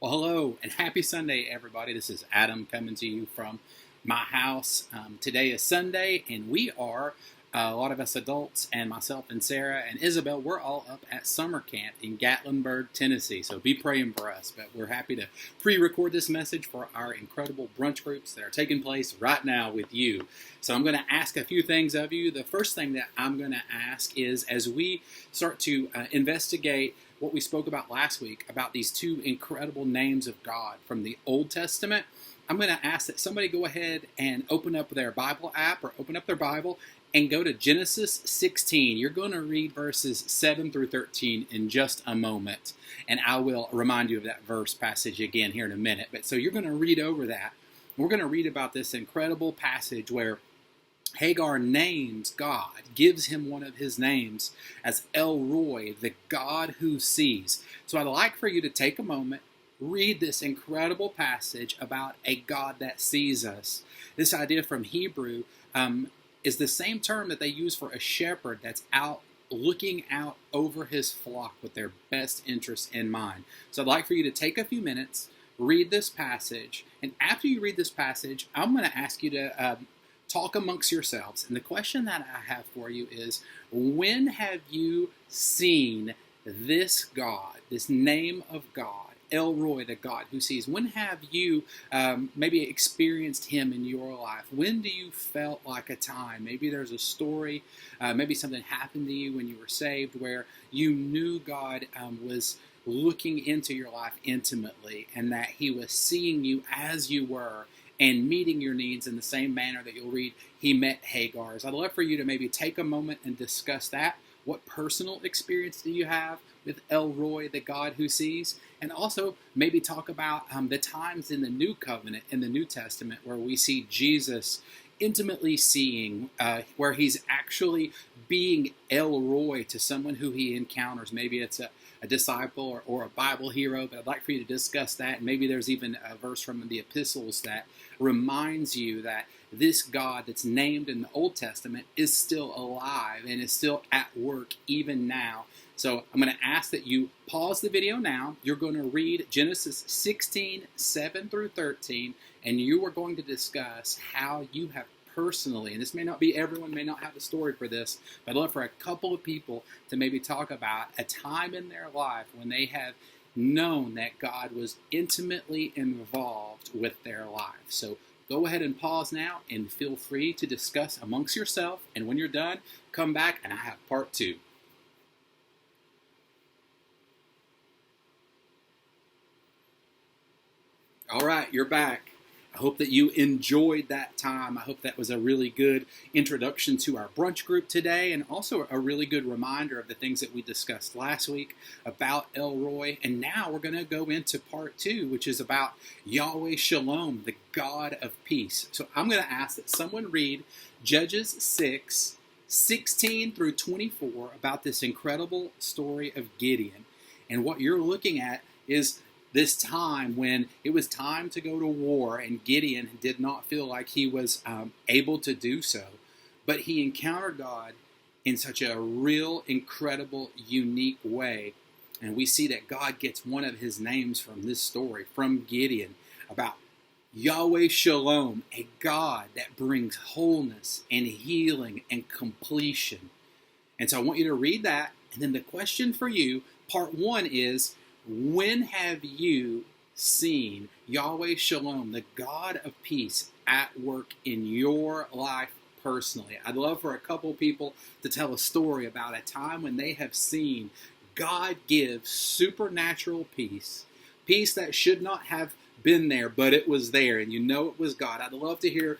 Well, hello and happy Sunday, everybody. This is Adam coming to you from my house. Today is Sunday, and we are, a lot of us adults, and myself and Sarah and Isabel, we're all up at summer camp in Gatlinburg, Tennessee. So be praying for us. But we're happy to pre-record this message for our incredible brunch groups that are taking place right now with you. So I'm going to ask a few things of you. The first thing that I'm going to ask is, as we start to investigate what we spoke about last week about these two incredible names of God from the Old Testament, I'm going to ask that somebody go ahead and open up their Bible app or open up their Bible and go to Genesis 16. You're going to read verses 7 through 13 in just a moment. And I will remind you of that verse passage again here in a minute. But so you're going to read over that. We're going to read about this incredible passage where Hagar names God, gives him one of his names as El Roi, the God who sees. So I'd like for you to take a moment, read this incredible passage about a God that sees us. This idea from Hebrew is the same term that they use for a shepherd that's out looking out over his flock with their best interests in mind. So I'd like for you to take a few minutes, read this passage, and after you read this passage, I'm going to ask you to talk amongst yourselves. And the question that I have for you is, when have you seen this God, this name of God, El Roi, the God who sees? When have you maybe experienced him in your life? When do you felt like a time? Maybe there's a story, maybe something happened to you when you were saved where you knew God was looking into your life intimately and that he was seeing you as you were and meeting your needs in the same manner that you'll read he met Hagar's. I'd love for you to maybe take a moment and discuss that. What personal experience do you have with El Roi, the God who sees? And also maybe talk about the times in the New Covenant, in the New Testament, where we see Jesus intimately seeing, where he's actually being El Roi to someone who he encounters. Maybe it's a disciple or a Bible hero, but I'd like for you to discuss that. And maybe there's even a verse from the epistles that reminds you that this God that's named in the Old Testament is still alive and is still at work even now. So I'm going to ask that you pause the video now. You're going to read Genesis 16, 7 through 13, and you are going to discuss how you have personally, and this may not be everyone, may not have a story for this, but I'd love for a couple of people to maybe talk about a time in their life when they have known that God was intimately involved with their life. So go ahead and pause now and feel free to discuss amongst yourself. And when you're done, come back and I have part 2. All right, you're back. I hope that you enjoyed that time. I hope that was a really good introduction to our brunch group today, and also a really good reminder of the things that we discussed last week about El Roi. And now we're going to go into part 2, which is about Yahweh Shalom, the God of peace. So I'm going to ask that someone read Judges 6, 16 through 24 about this incredible story of Gideon. And what you're looking at is this time when it was time to go to war, and Gideon did not feel like he was able to do so. But he encountered God in such a real, incredible, unique way. And we see that God gets one of his names from this story, from Gideon, about Yahweh Shalom, a God that brings wholeness and healing and completion. And so I want you to read that. And then the question for you, part 1 is, when have you seen Yahweh Shalom, the God of peace, at work in your life personally? I'd love for a couple people to tell a story about a time when they have seen God give supernatural peace, peace that should not have been there, but it was there, and you know it was God. I'd love to hear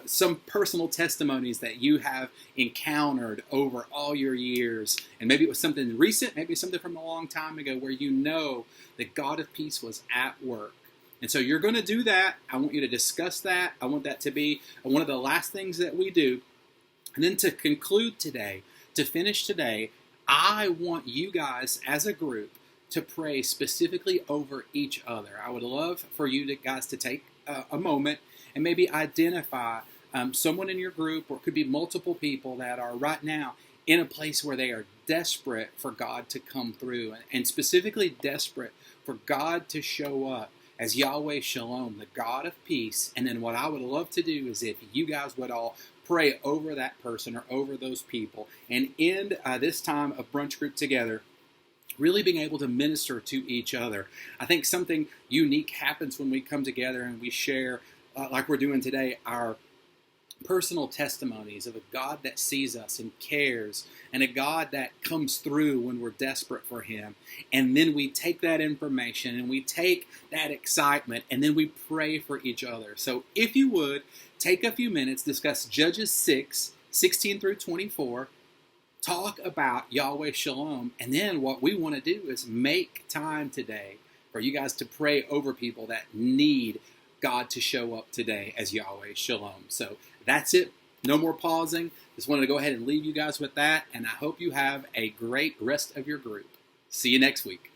some personal testimonies that you have encountered over all your years, and maybe it was something recent, maybe something from a long time ago, where you know the God of peace was at work. And so you're going to do that. I want you to discuss that. I want that to be one of the last things that we do. And then to conclude today, to finish today, I want you guys as a group to pray specifically over each other. I would love for you guys to take a moment and maybe identify someone in your group, or it could be multiple people that are right now in a place where they are desperate for God to come through, and specifically desperate for God to show up as Yahweh Shalom, the God of peace. And then what I would love to do is if you guys would all pray over that person or over those people and end this time of brunch group together, really being able to minister to each other. I think something unique happens when we come together and we share, like we're doing today, our personal testimonies of a God that sees us and cares, and a God that comes through when we're desperate for Him. And then we take that information and we take that excitement and then we pray for each other. So if you would, take a few minutes, discuss Judges 6:16 through 24, talk about Yahweh Shalom, and then what we want to do is make time today for you guys to pray over people that need God to show up today as Yahweh Shalom. So that's it. No more pausing. Just wanted to go ahead and leave you guys with that, and I hope you have a great rest of your group. See you next week.